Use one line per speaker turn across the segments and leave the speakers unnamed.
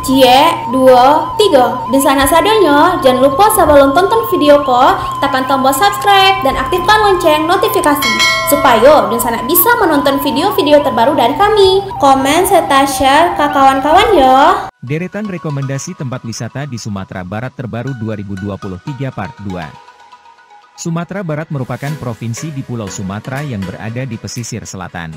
Cie, dua, tiga. Dan sana sadanya, jangan lupa sebelum tonton video ko, tekan tombol subscribe dan aktifkan lonceng notifikasi supaya dan sana bisa menonton video-video terbaru dari kami. Komen serta share ke kawan-kawan ya.
Deretan rekomendasi tempat wisata di Sumatera Barat terbaru 2023 Part 2. Sumatera Barat merupakan provinsi di Pulau Sumatera yang berada di pesisir selatan.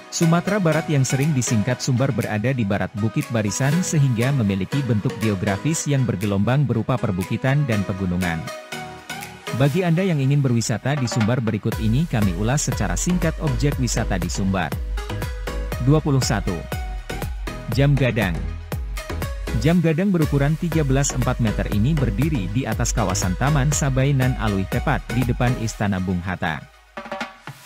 Sumatera Barat yang sering disingkat Sumbar berada di barat Bukit Barisan sehingga memiliki bentuk geografis yang bergelombang berupa perbukitan dan pegunungan. Bagi Anda yang ingin berwisata di Sumbar berikut ini kami ulas secara singkat objek wisata di Sumbar. 21. Jam Gadang. Jam Gadang berukuran 13,4 meter ini berdiri di atas kawasan Taman Sabainan Alwi tepat di depan Istana Bung Hatta.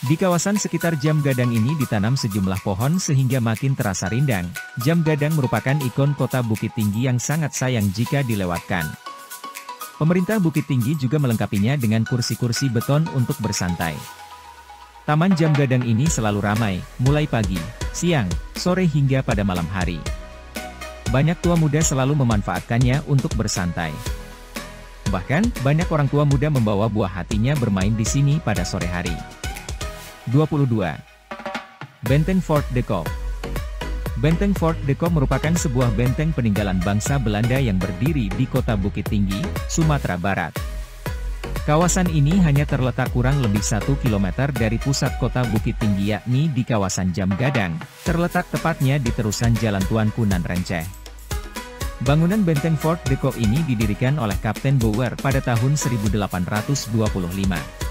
Di kawasan sekitar Jam Gadang ini ditanam sejumlah pohon sehingga makin terasa rindang. Jam Gadang merupakan ikon kota Bukit Tinggi yang sangat sayang jika dilewatkan. Pemerintah Bukit Tinggi juga melengkapinya dengan kursi-kursi beton untuk bersantai. Taman Jam Gadang ini selalu ramai, mulai pagi, siang, sore hingga pada malam hari. Banyak tua muda selalu memanfaatkannya untuk bersantai. Bahkan, banyak orang tua muda membawa buah hatinya bermain di sini pada sore hari. 22. Benteng Fort de Kock. Benteng Fort de Kock merupakan sebuah benteng peninggalan bangsa Belanda yang berdiri di kota Bukit Tinggi, Sumatera Barat. Kawasan ini hanya terletak kurang lebih 1 km dari pusat kota Bukit Tinggi yakni di kawasan Jam Gadang, terletak tepatnya di terusan Jalan Tuanku Nan Renceh. Bangunan benteng Fort de Kock ini didirikan oleh Kapten Bauer pada tahun 1825.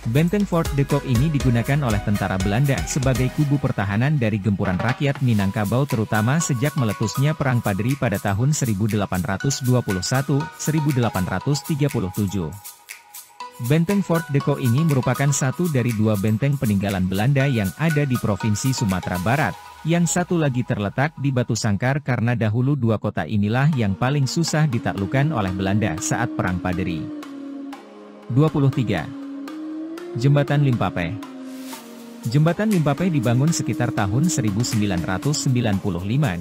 Benteng Fort de Kock ini digunakan oleh tentara Belanda sebagai kubu pertahanan dari gempuran rakyat Minangkabau terutama sejak meletusnya Perang Padri pada tahun 1821-1837. Benteng Fort de Kock ini merupakan satu dari dua benteng peninggalan Belanda yang ada di Provinsi Sumatera Barat, yang satu lagi terletak di Batu Sangkar karena dahulu dua kota inilah yang paling susah ditaklukkan oleh Belanda saat Perang Padri. 23. Jembatan Limpapeh. Jembatan Limpapeh dibangun sekitar tahun 1995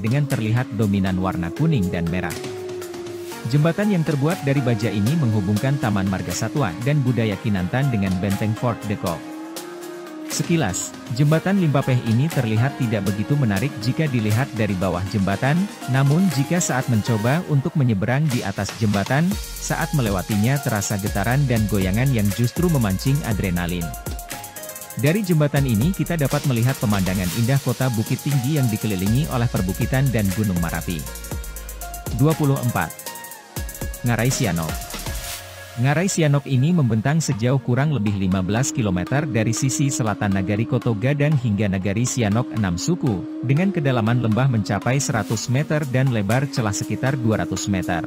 dengan terlihat dominan warna kuning dan merah. Jembatan yang terbuat dari baja ini menghubungkan Taman Marga Satwa dan Budaya Kinantan dengan benteng Fort de Kock. Sekilas, jembatan Limpapeh ini terlihat tidak begitu menarik jika dilihat dari bawah jembatan, namun jika saat mencoba untuk menyeberang di atas jembatan, saat melewatinya terasa getaran dan goyangan yang justru memancing adrenalin. Dari jembatan ini kita dapat melihat pemandangan indah kota Bukit Tinggi yang dikelilingi oleh perbukitan dan Gunung Marapi. 24. Ngarai Sianok. Ngarai Sianok ini membentang sejauh kurang lebih 15 km dari sisi selatan Nagari Koto Gadang hingga Nagari Sianok 6 suku, dengan kedalaman lembah mencapai 100 meter dan lebar celah sekitar 200 meter.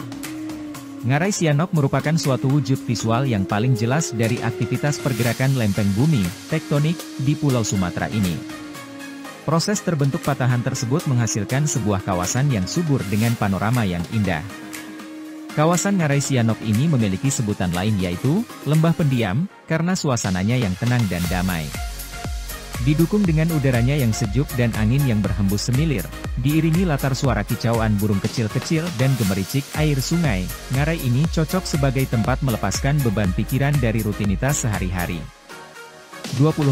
Ngarai Sianok merupakan suatu wujud visual yang paling jelas dari aktivitas pergerakan lempeng bumi, tektonik, di Pulau Sumatera ini. Proses terbentuk patahan tersebut menghasilkan sebuah kawasan yang subur dengan panorama yang indah. Kawasan Ngarai Sianok ini memiliki sebutan lain yaitu, Lembah Pendiam, karena suasananya yang tenang dan damai. Didukung dengan udaranya yang sejuk dan angin yang berhembus semilir, diiringi latar suara kicauan burung kecil-kecil dan gemericik air sungai, Ngarai ini cocok sebagai tempat melepaskan beban pikiran dari rutinitas sehari-hari. 25.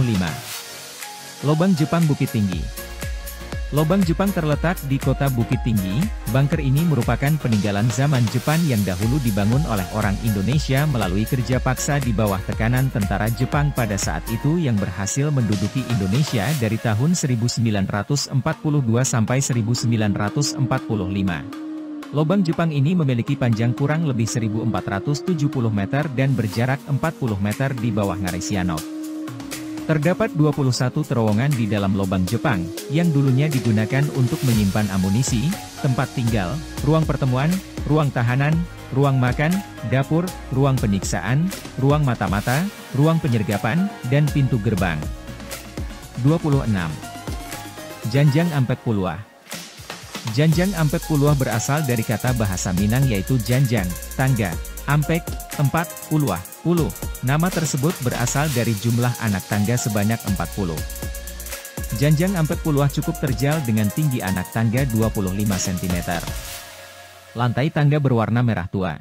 Lobang Jepang Bukit Tinggi. Lobang Jepang terletak di kota Bukit Tinggi. Bunker ini merupakan peninggalan zaman Jepang yang dahulu dibangun oleh orang Indonesia melalui kerja paksa di bawah tekanan tentara Jepang pada saat itu yang berhasil menduduki Indonesia dari tahun 1942 sampai 1945. Lobang Jepang ini memiliki panjang kurang lebih 1470 meter dan berjarak 40 meter di bawah Ngarai Sianok. Terdapat 21 terowongan di dalam lobang Jepang, yang dulunya digunakan untuk menyimpan amunisi, tempat tinggal, ruang pertemuan, ruang tahanan, ruang makan, dapur, ruang penyiksaan, ruang mata-mata, ruang penyergapan, dan pintu gerbang. 26. Janjang Ampek Puluah. Janjang Ampek Puluah berasal dari kata bahasa Minang yaitu janjang, tangga, ampek, 4, puluah, puluh. Nama tersebut berasal dari jumlah anak tangga sebanyak 40. Janjang Ampek Puluh cukup terjal dengan tinggi anak tangga 25 cm. Lantai tangga berwarna merah tua.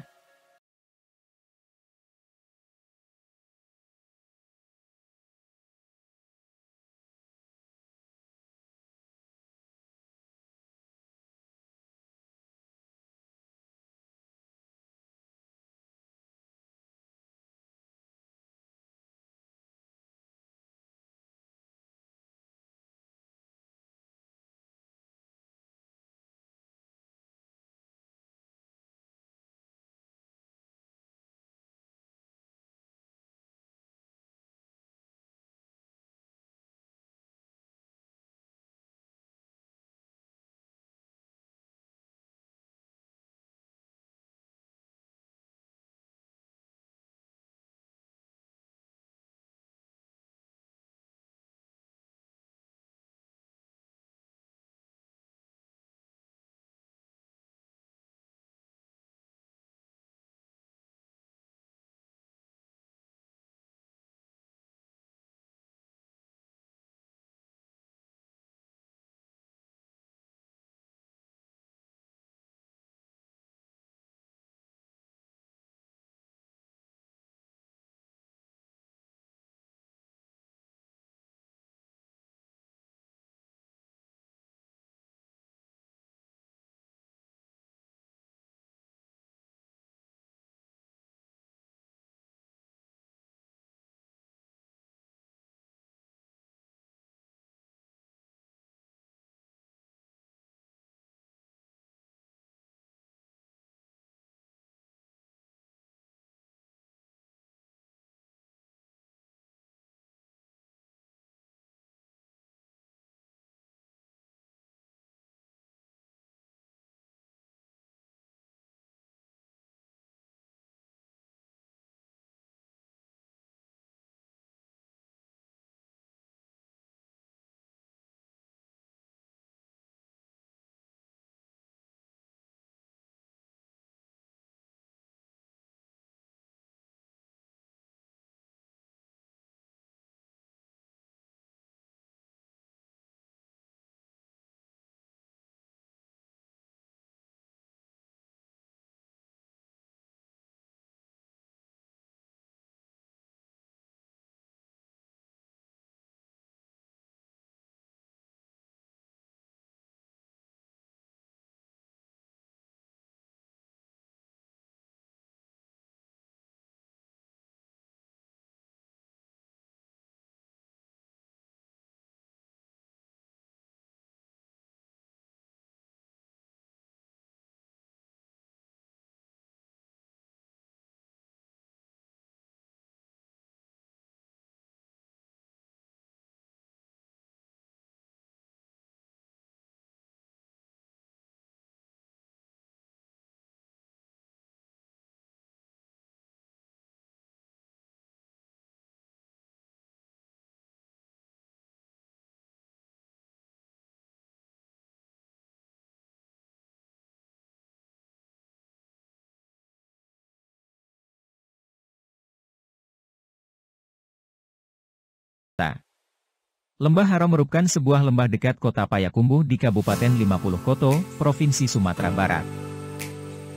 Lembah Haro merupakan sebuah lembah dekat kota Payakumbuh di Kabupaten 50 Koto, Provinsi Sumatera Barat.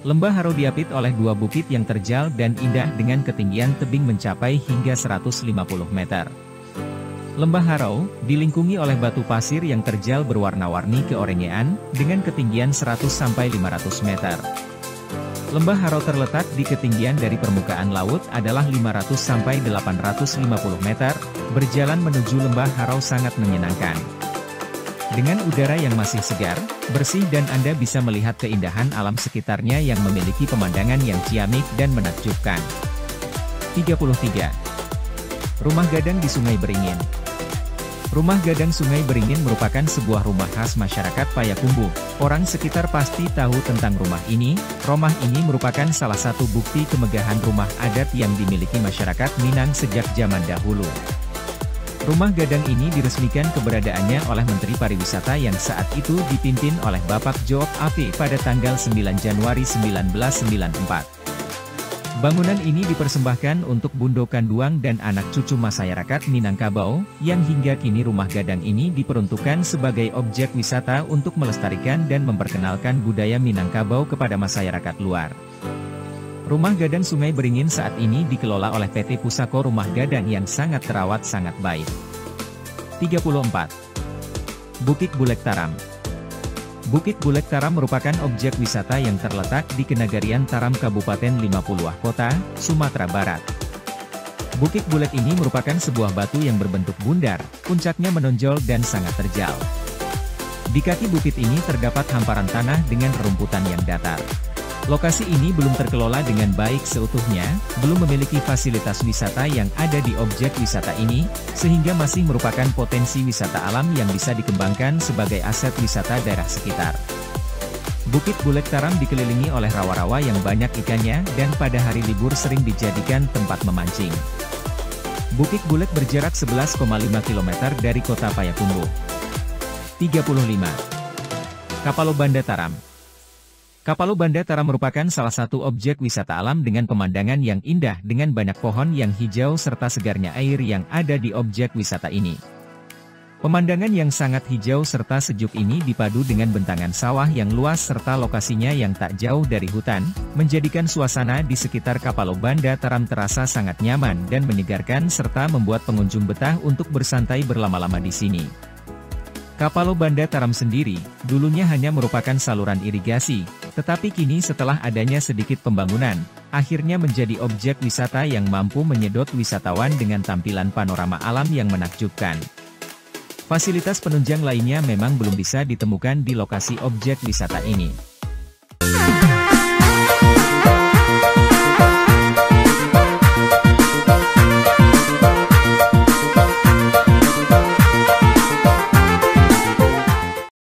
Lembah Haro diapit oleh dua bukit yang terjal dan indah dengan ketinggian tebing mencapai hingga 150 meter. Lembah Haro dilingkungi oleh batu pasir yang terjal berwarna-warni keorengean dengan ketinggian 100-500 meter. Lembah Haro terletak di ketinggian dari permukaan laut adalah 500-850 meter, berjalan menuju Lembah Haro sangat menyenangkan. Dengan udara yang masih segar, bersih dan Anda bisa melihat keindahan alam sekitarnya yang memiliki pemandangan yang ciamik dan menakjubkan. 33. Rumah Gadang di Sungai Beringin. Rumah Gadang Sungai Beringin merupakan sebuah rumah khas masyarakat Payakumbuh. Orang sekitar pasti tahu tentang rumah ini. Rumah ini merupakan salah satu bukti kemegahan rumah adat yang dimiliki masyarakat Minang sejak zaman dahulu. Rumah Gadang ini diresmikan keberadaannya oleh Menteri Pariwisata yang saat itu dipimpin oleh Bapak Joop AP pada tanggal 9 Januari 1994. Bangunan ini dipersembahkan untuk Bundo Kanduang dan anak cucu masyarakat Minangkabau, yang hingga kini rumah gadang ini diperuntukkan sebagai objek wisata untuk melestarikan dan memperkenalkan budaya Minangkabau kepada masyarakat luar. Rumah gadang Sungai Beringin saat ini dikelola oleh PT Pusako Rumah Gadang yang sangat terawat sangat baik. 34. Bukit Bulek Taram. Bukit Bulek Taram merupakan objek wisata yang terletak di Kenagarian Taram Kabupaten 50 Kota, Sumatera Barat. Bukit Bulek ini merupakan sebuah batu yang berbentuk bundar, puncaknya menonjol dan sangat terjal. Di kaki bukit ini terdapat hamparan tanah dengan rerumputan yang datar. Lokasi ini belum terkelola dengan baik seutuhnya, belum memiliki fasilitas wisata yang ada di objek wisata ini, sehingga masih merupakan potensi wisata alam yang bisa dikembangkan sebagai aset wisata daerah sekitar. Bukit Bulek Taram dikelilingi oleh rawa-rawa yang banyak ikannya dan pada hari libur sering dijadikan tempat memancing. Bukit Bulek berjarak 11,5 km dari kota Payakumbuh. 35. Kapalo Banda Taram. Kapalo Banda Taram merupakan salah satu objek wisata alam dengan pemandangan yang indah dengan banyak pohon yang hijau serta segarnya air yang ada di objek wisata ini. Pemandangan yang sangat hijau serta sejuk ini dipadu dengan bentangan sawah yang luas serta lokasinya yang tak jauh dari hutan, menjadikan suasana di sekitar Kapalo Banda Taram terasa sangat nyaman dan menyegarkan serta membuat pengunjung betah untuk bersantai berlama-lama di sini. Kapalo Banda Taram sendiri, dulunya hanya merupakan saluran irigasi, tetapi kini setelah adanya sedikit pembangunan, akhirnya menjadi objek wisata yang mampu menyedot wisatawan dengan tampilan panorama alam yang menakjubkan. Fasilitas penunjang lainnya memang belum bisa ditemukan di lokasi objek wisata ini.